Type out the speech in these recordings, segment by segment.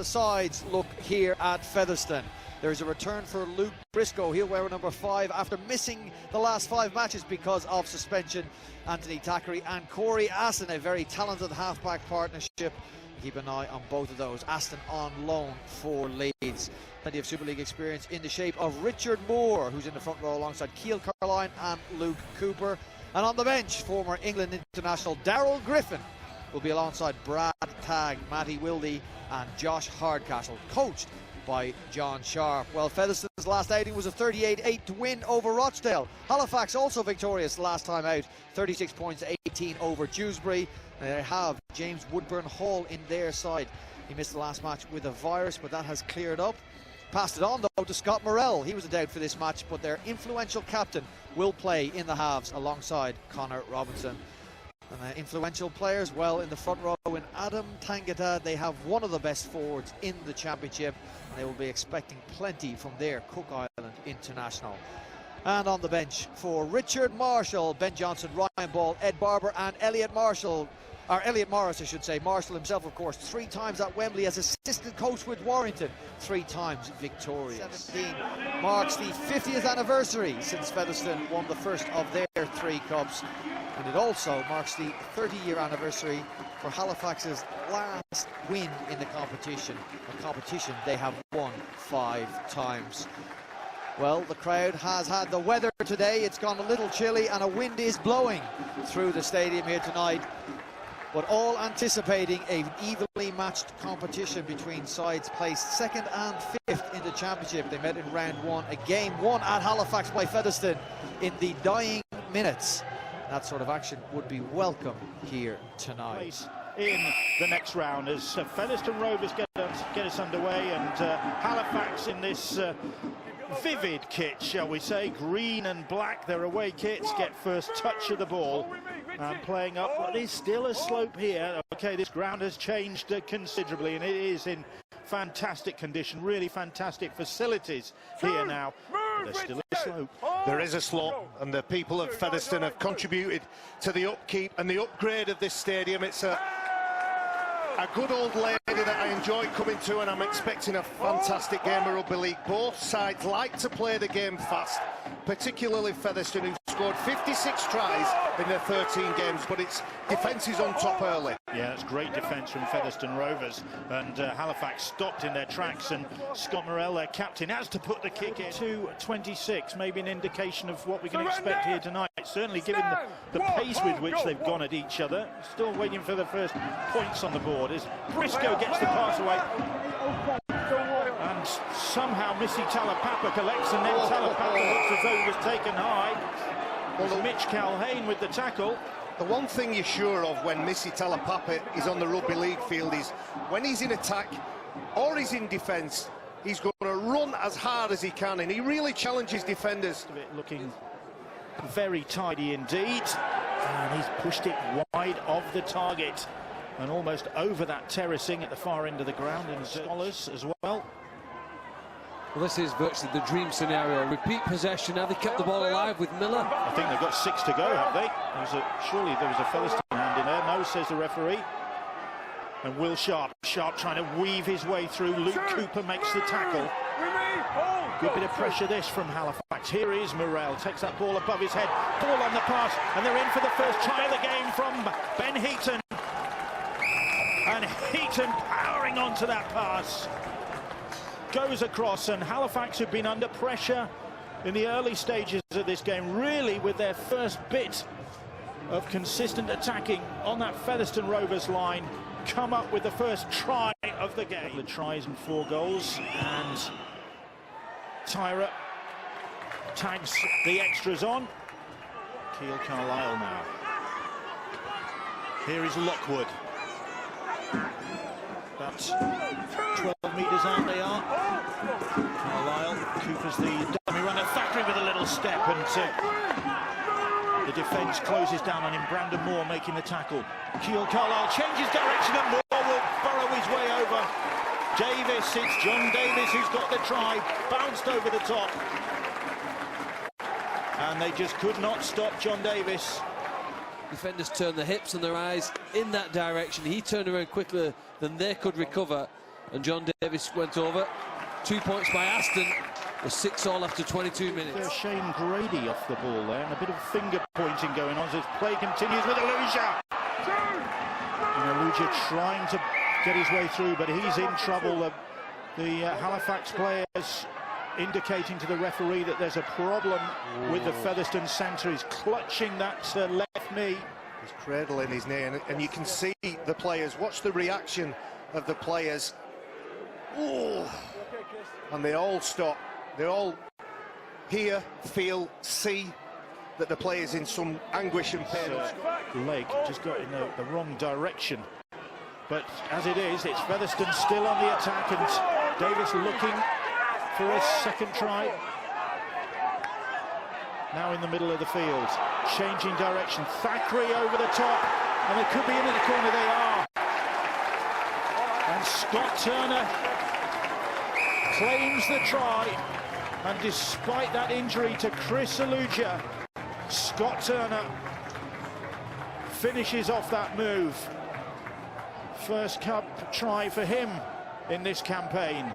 the sides look here at Featherstone. There's a return for Luke Briscoe. He'll wear number 5 after missing the last 5 matches because of suspension. Anthony Thackeray and Corey Aston, a very talented halfback partnership. Keep an eye on both of those. Aston on loan for Leeds. Plenty of Super League experience in the shape of Richard Moore, who's in the front row alongside Keil Caroline and Luke Cooper. And on the bench, former England international Daryl Griffin will be alongside Brad Tagg, Matty Wildy and Josh Hardcastle, coached by John Sharp. Well, Featherstone's last outing was a 38-8 win over Rochdale. Halifax also victorious last time out, 36 points to 18 over Dewsbury. They have James Woodburn Hall in their side. He missed the last match with a virus, but that has cleared up. Passed it on though to Scott Morrell. He was a doubt for this match, but their influential captain will play in the halves alongside Connor Robinson. And influential players, well, in the front row in Adam Tangata, they have one of the best forwards in the championship, and they will be expecting plenty from their Cook Island international. And on the bench for Richard Marshall, Ben Johnson, Ryan Ball, Ed Barber and Elliot Morris, I should say. Marshall himself, of course, 3 times at Wembley as assistant coach with Warrington, 3 times victorious. 17 marks the 50th anniversary since Featherstone won the first of their 3 cups. And it also marks the 30-year anniversary for Halifax's last win in the competition, a competition they have won 5 times. Well, the crowd has had the weather today. It's gone a little chilly and a wind is blowing through the stadium here tonight. But all anticipating an evenly matched competition between sides placed 2nd and 5th in the championship. They met in round 1, a game won at Halifax by Featherstone in the dying minutes. That sort of action would be welcome here tonight. In the next round as Featherstone Rovers get us underway, and Halifax in this vivid kit, shall we say, green and black, their away kits, get first touch of the ball and playing up what is still a slope here. Okay, this ground has changed considerably and it is in fantastic condition, really fantastic facilities here now. There's still a slope. There is a slope, and the people of Featherstone have contributed to the upkeep and the upgrade of this stadium. It's a good old lady that I enjoy coming to, and I'm expecting a fantastic game of rugby league. Both sides like to play the game fast, particularly Featherstone, who scored 56 tries in their 13 games, but its defence is on top early. Yeah, it's great defence from Featherstone Rovers, and Halifax stopped in their tracks, and Scott Morrell, their captain, has to put the kick in. 2:26, maybe an indication of what we can expect here tonight. Certainly given the pace with which they've gone at each other. Still waiting for the first points on the board as Briscoe gets the pass away. And somehow Missy Talapapa collects, and then Talapapa looks as though he was taken high. Well, Mitch Calhane with the tackle. The one thing you're sure of when Missy Talapapa is on the rugby league field is when he's in attack or he's in defence, he's going to run as hard as he can, and he really challenges defenders. Looking very tidy indeed, and he's pushed it wide of the target and almost over that terracing at the far end of the ground, and Scholars as well. Well, this is virtually the dream scenario. Repeat possession. Have they kept the ball alive with Miller? I think they've got 6 to go, have they? Surely there was a Featherstone hand in there. No, says the referee. And Will Sharp trying to weave his way through. Luke Cooper makes the tackle. Good bit of pressure this from Halifax. Here is Morrell, takes that ball above his head. Ball on the pass, and they're in for the first try of the game from Ben Heaton. And Heaton powering onto that pass. Goes across, and Halifax have been under pressure in the early stages of this game, really with their first bit of consistent attacking on that Featherstone Rovers line, come up with the first try of the game. The tries and 4 goals, and Tyra tags the extras on. Keil Carlisle now. Here is Lockwood. About 12 metres out they are. Carlisle, Cooper's the dummy runner. Thackeray with a little step, and the defence closes down on him. Brandon Moore making the tackle. Keil Carlisle changes direction, and Moore will burrow his way over. Davis, it's John Davis who's got the try. Bounced over the top. And they just could not stop John Davis. Defenders turned their hips and their eyes in that direction. He turned around quicker than they could recover. and John Davis went over. 2 points by Aston. With 6-all after 22 minutes. Shane Grady off the ball there, and a bit of finger pointing going on as his play continues with Aluja. Aluja trying to get his way through, but he's in trouble. The Halifax players indicating to the referee that there's a problem with the Featherstone centre. He's clutching that left knee. He's cradling his knee, and you can see the players. Watch the reaction of the players. Ooh. And they all stop. They all hear, feel, see that the player's in some anguish and pain. Leg just got in the wrong direction. But as it is, it's Featherstone still on the attack, and Davis looking for his second try. Now in the middle of the field, changing direction. Thackeray over the top, and they could be in the corner. They are. And Scott Turner claims the try, and despite that injury to Chris Aluja, Scott Turner finishes off that move. First cup try for him in this campaign,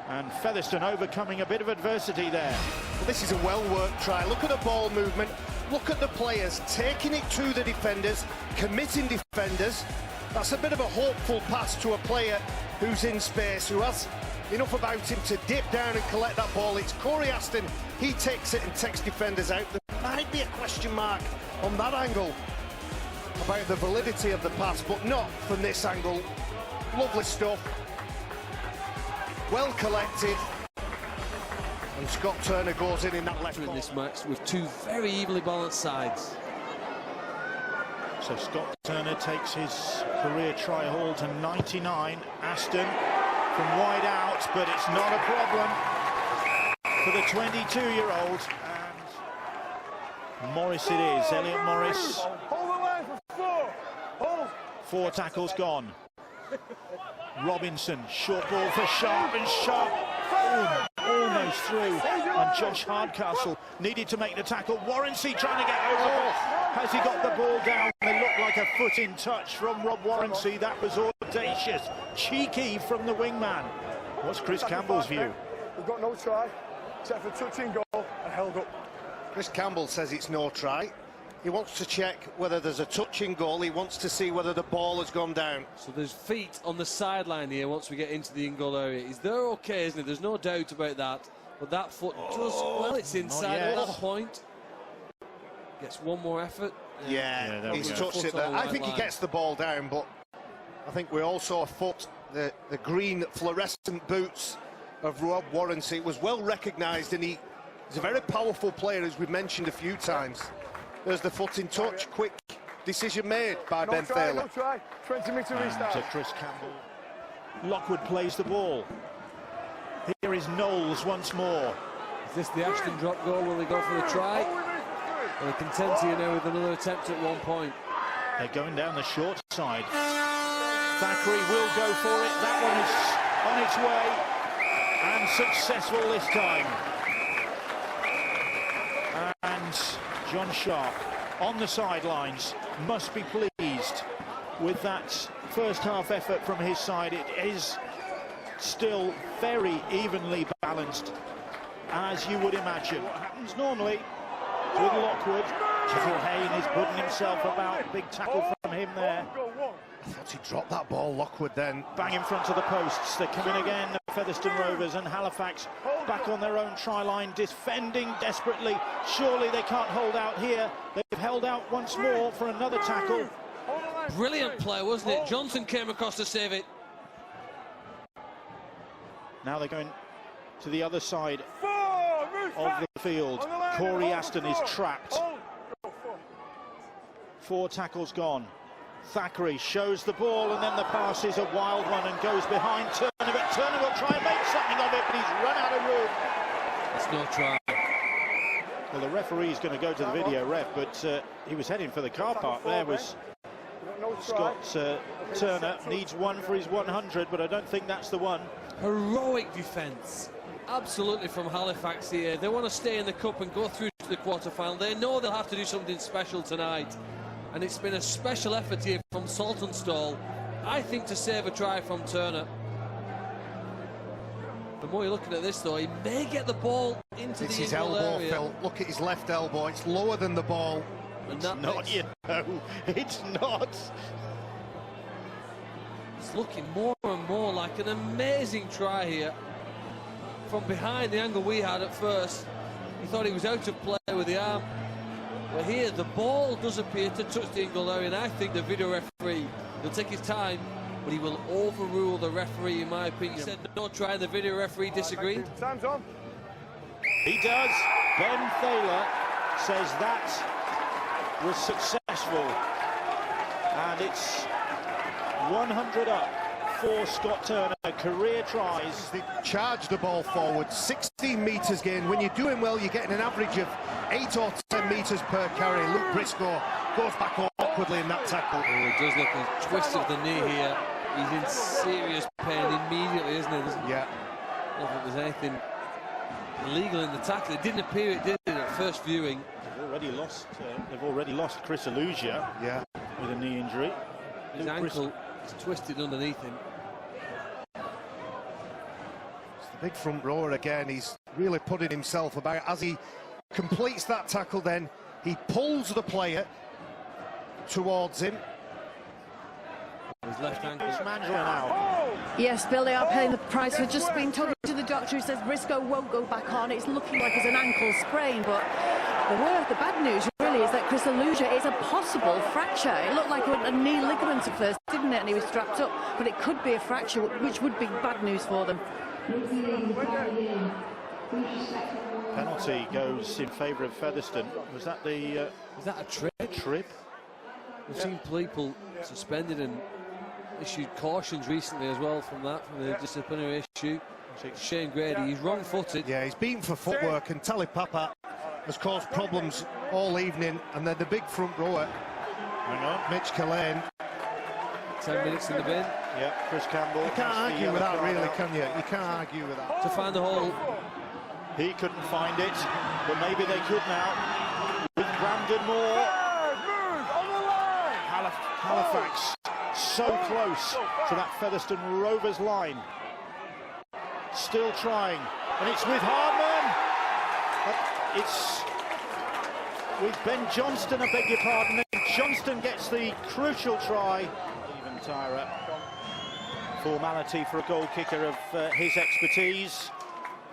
and Featherstone overcoming a bit of adversity there. Well, this is a well-worked try. Look at the ball movement, look at the players taking it to the defenders, committing defenders. That's a bit of a hopeful pass to a player who's in space, who has enough about him to dip down and collect that ball. It's Corey Aston. He takes it and takes defenders out. There might be a question mark on that angle about the validity of the pass, but not from this angle. Lovely stuff. Well collected. And Scott Turner goes in that left corner. In this match with two very evenly balanced sides. So Scott Turner takes his career try haul to 99. Aston from wide out, but it's not a problem for the 22-year-old. And Morris it is, Elliot Morris. Four tackles gone. Robinson, short ball for Sharp, and Sharp almost through. And Josh Hardcastle needed to make the tackle. Warrancy trying to get over. Has he got the ball down? They look like a foot in touch from Rob Warrancy. That was audacious. Cheeky from the wingman. What's Chris Campbell's view? We've got no try, except for touching goal and held up. Chris Campbell says it's no try. He wants to check whether there's a touching goal. He wants to see whether the ball has gone down. So there's feet on the sideline here once we get into the in-goal area. Is there okay, isn't it? There's no doubt about that. But that foot does, well, it's inside at that point. Gets one more effort. Yeah, he's touched it there. I think he gets the ball down, but I think we all saw a foot. The green fluorescent boots of Rob Warrancy was well recognised, and he's a very powerful player, as we've mentioned a few times. There's the foot in touch, quick decision made by Ben Thaler. No try, 20-metre restart. To Chris Campbell. Lockwood plays the ball. Here is Knowles once more. Is this the Ashton drop goal? Will they go for the try? They're content here now with another attempt at 1 point. They're going down the short side. Thackeray will go for it. That one is on its way, and successful this time. And John Sharp on the sidelines must be pleased with that first half effort from his side. It is still very evenly balanced, as you would imagine. What happens normally with Lockwood. Jill Hayne is putting himself about. Big tackle from him there. I thought he dropped that ball, Lockwood, then. Bang in front of the posts. They're coming again, the Featherstone Rovers, and Halifax back on their own try line, defending desperately. Surely they can't hold out here. They've held out once more for another tackle. Brilliant play, wasn't it? Johnson came across to save it. Now they're going to the other side of the field. Corey Aston is trapped. 4 tackles gone. Thackeray shows the ball, and then the pass is a wild one and goes behind Turner, but Turner will try and make something of it, but he's run out of room. It's no try. Well, the referee's going to go to the video ref, but he was heading for the car park. There was Scott Turner. Needs one for his 100, but I don't think that's the one. Heroic defence. Absolutely from Halifax here. They want to stay in the cup and go through to the quarter-final. They know they'll have to do something special tonight. And it's been a special effort here from Saltonstall, I think, to save a try from Turner. The more you're looking at this, though, he may get the ball into It's the his in-goal elbow, area. Phil. Look at his left elbow. It's lower than the ball. And It's that not, makes- you know. It's not. It's looking more and more like an amazing try here. From behind the angle we had at first, he thought he was out of play with the arm. But here, the ball does appear to touch the in-goal area, and I think the video referee will take his time, but he will overrule the referee, in my opinion. He said no try, and the video referee disagreed. Time's on. He does. Ben Thaler says that was successful. And it's 100 up for Scott Turner. Career tries. They charge the ball forward, 16 metres gain. When you're doing well, you're getting an average of 8 or 10 metres per carry. Luke Briscoe goes back awkwardly in that tackle. Oh, it does look a twist of the knee here. He's in serious pain immediately, isn't he? Yeah. I don't think there's anything illegal in the tackle. It didn't appear it did at first viewing. They've already lost Chris Aluja with a knee injury. His Luke ankle is twisted underneath him. It's the big front rower again. He's really putting himself about. As he completes that tackle, then he pulls the player towards him. His left ankle. Mandra now. Yes, Bill, they are paying the price. We've just been talking to the doctor who says Briscoe won't go back on. It's looking like it's an ankle sprain, but the bad news really is that Chris Aluja is a possible fracture. It looked like a knee ligament at first, didn't it? And he was strapped up, but it could be a fracture, which would be bad news for them. Penalty goes in favour of Featherstone. Was that the Is that a trip? trip? We've seen people suspended and issued cautions recently as well from the disciplinary issue. Shane Grady, he's wrong-footed. Yeah, he's beaten for footwork, and Tally Papa has caused problems all evening. And then the big front rower, Hang on. Mitch Calane. 10 minutes in the bin Yeah, Chris Campbell. You can't That's the argue yellow with that, card really, out. can you? You can't argue with that. to find the hole. He couldn't find it, but maybe they could now. With Brandon Moore. Move on the line. Halifax so close to that Featherstone Rovers line. Still trying, and it's with Hardman. It's with Ben Johnston, I beg your pardon. Johnston gets the crucial try. Even Tyra. Formality for a goal kicker of his expertise.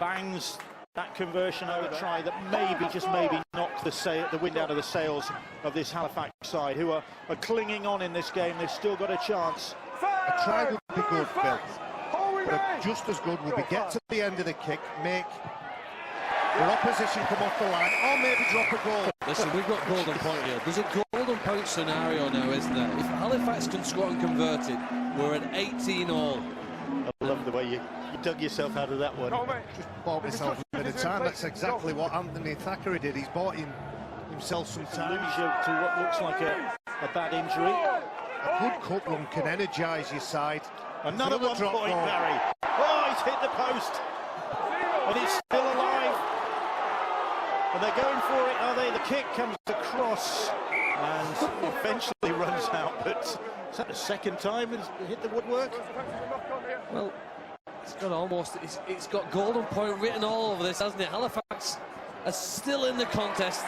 Bangs that conversion over try that maybe, just maybe, knocked the wind out of the sails of this Halifax side, who are clinging on in this game. They've still got a chance. A try would be good, Bill. But just as good would be get to the end of the kick, make your opposition come off the line, or maybe drop a goal. Listen, we've got golden point here. There's a golden point scenario now, isn't there? If Halifax can score and convert it, we're at 18 all. I love the way you dug yourself out of that one. Just bought myself a bit of time. That's exactly what Anthony Thackeray did. He's bought himself some time. Allusion to what looks like a bad injury. A good cup run can energise your side. Another Another 1 drop point, ball. Barry. Oh, he's hit the post. And it's still alive. And they're going for it, are they? The kick comes across and eventually runs out. But is that the second time it's hit the woodwork? Well, it's got golden point written all over this, hasn't it? Halifax are still in the contest.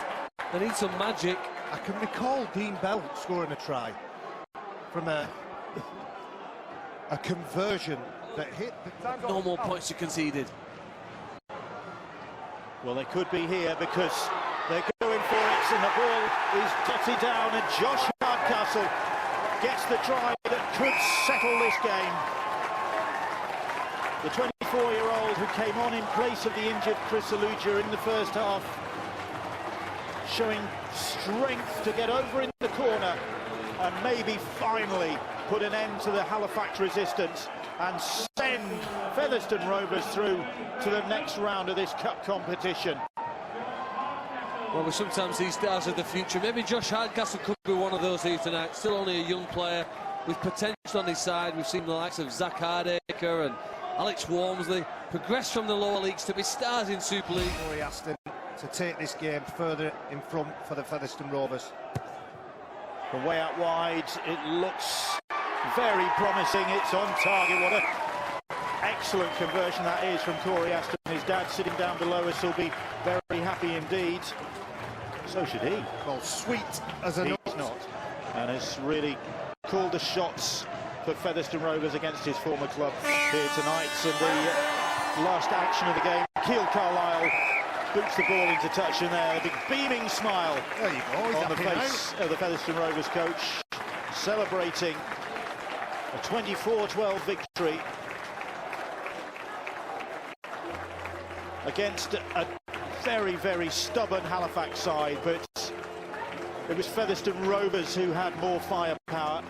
They need some magic. I can recall Dean Bell scoring a try from a conversion that hit the... No more points are conceded. Well, they could be here because they're going for it, and the ball is dotted down, and Josh Hardcastle gets the try that could settle this game. The 24-year-old who came on in place of the injured Chris Aluja in the first half, showing strength to get over in the corner and maybe finally put an end to the Halifax resistance and send Featherstone Rovers through to the next round of this cup competition. Well, we sometimes see stars of the future. Maybe Josh Hardcastle could be one of those here tonight. Still only a young player with potential on his side. We've seen the likes of Zach Hardacre and Alex Walmsley progress from the lower leagues to be stars in Super League. Rory Aston to take this game further in front for the Featherstone Rovers. From way out wide, it looks very promising. It's on target. What an excellent conversion that is from Corey Aston. His dad sitting down below us will be very happy indeed. So should he. Well, sweet as a He's not. And has really called the shots for Featherstone Rovers against his former club here tonight. And the last action of the game, Keel Carlisle boots the ball into touch, and there, a big beaming smile there you go, on the face of the Featherstone Rovers coach, celebrating a 24-12 victory against a very, very stubborn Halifax side, but it was Featherstone Rovers who had more firepower.